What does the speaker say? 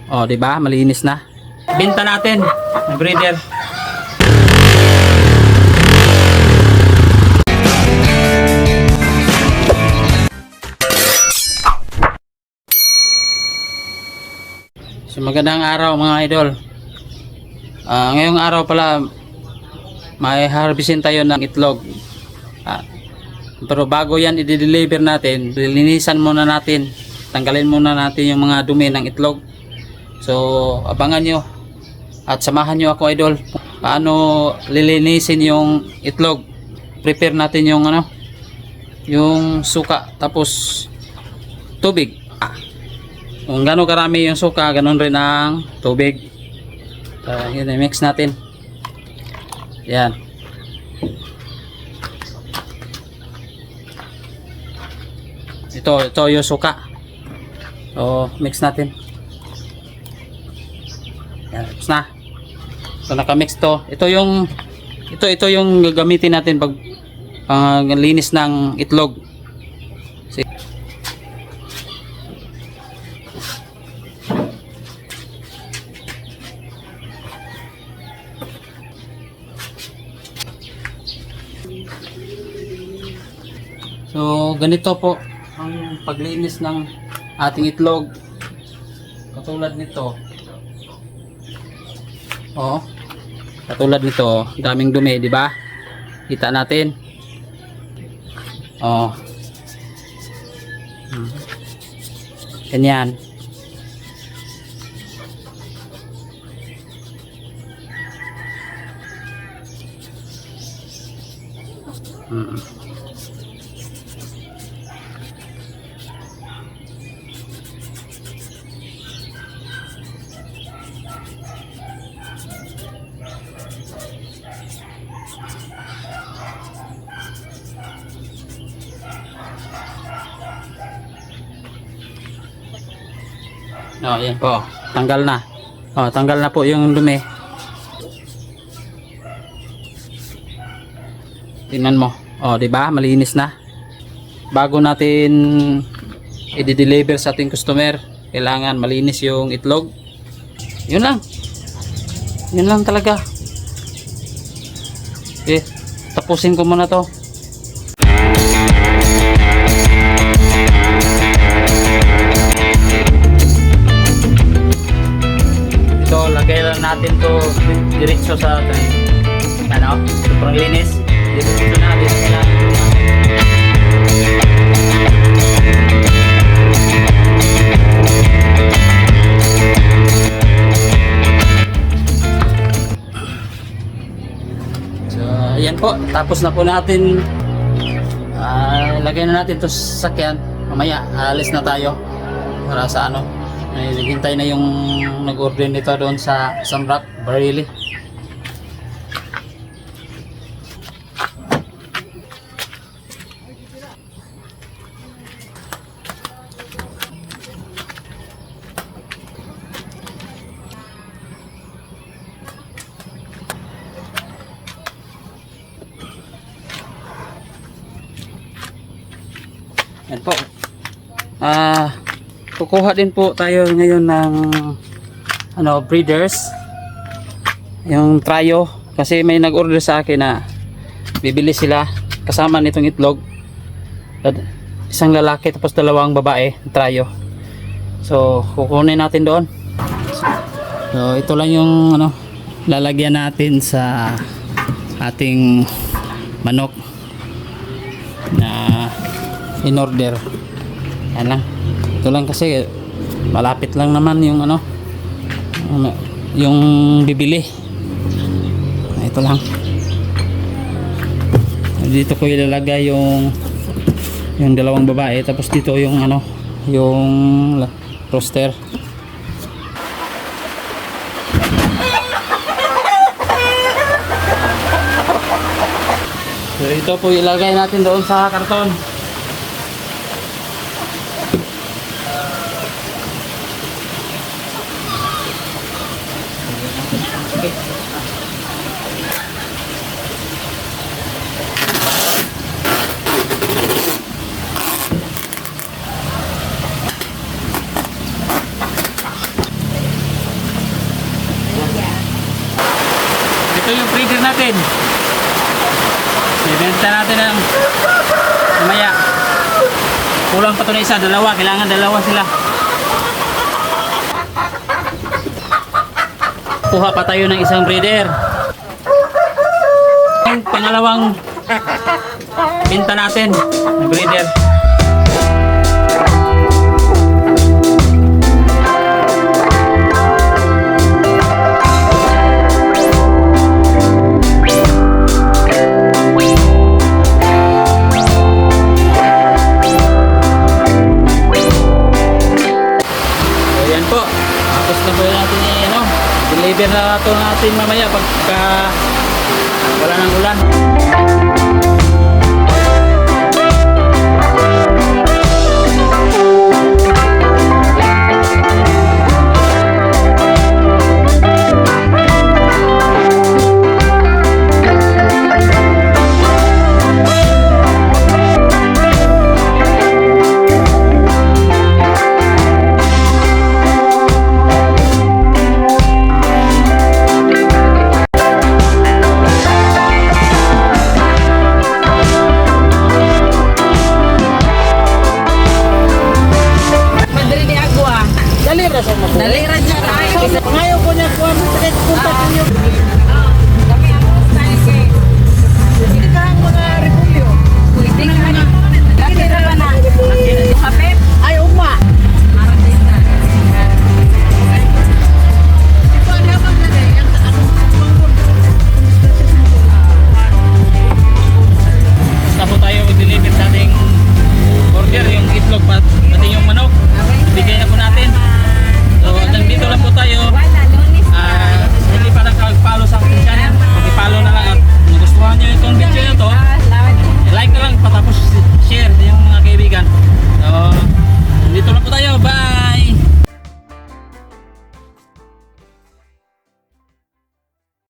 O, di ba? Malinis na. Benta natin, breeder. So, magandang araw mga idol. Ngayong araw pala may harvestin tayo ng itlog. Pero bago yan i-deliver natin, lilinisan muna natin, tanggalin muna natin yung mga dumi ng itlog. So abangan nyo at samahan nyo ako idol paano lilinisin yung itlog. Prepare natin yung yung suka, tapos tubig. Kung gano'n karami yung suka, gano'n rin ang tubig. Yun, mix natin. Yan. Ito yung suka. So, mix natin. Yan, mix na. So, nakamix to. Ito yung gagamitin natin pag linis ng itlog. So, ganito po ang paglinis ng ating itlog. Katulad nito. Oh. Katulad nito, daming dumi, di ba? Kita natin. Oh. Ganyan. Oh, yan po. Tanggal na. Oh, tanggal na po yung dumi. Tingnan mo. Oh, 'di ba? Malinis na. Bago natin i-deliver sa ating customer, kailangan malinis yung itlog. Yun lang. Yun lang talaga. Okay, tapusin ko muna 'to. Lagay lang natin to diretso sa sobrang linis. Dito na lang. So ayan po, tapos na po natin. Lagay na natin to sa sakyan. Mamaya alis na tayo para sa naghintay na yung nag-order nito doon sa Samrak, Barili. Yan po. Kukuha din po tayo ngayon ng breeders, yung tryo, kasi may nag-order sa akin na bibili sila kasama nitong itlog, isang lalaki tapos dalawang babae, tryo. So kukunin natin doon. So ito lang yung lalagyan natin sa ating manok na in order. Yan lang. Ito lang kasi malapit lang naman yung yung bibili. Ito lang. Dito ko ilalagay yung dalawang babae, tapos dito yung yung roster. So ito po ilagay natin doon sa karton. ito yung breeder natin. Ibenta natin ng mamaya. Kulang pa ito na isa, dalawa. Kailangan dalawa sila. Kuha pa tayo ng isang breeder. Ang pangalawang binta natin ng breeder. Deliver na ito natin mamaya pagka wala ng ulan. Naliran niya tayo. Ngayon ko niya kuha mo sa punta ko niyo. Kami ang style kay. Hindi ka ang mga repulyo. Hindi ka na. Dati na ba na? Kape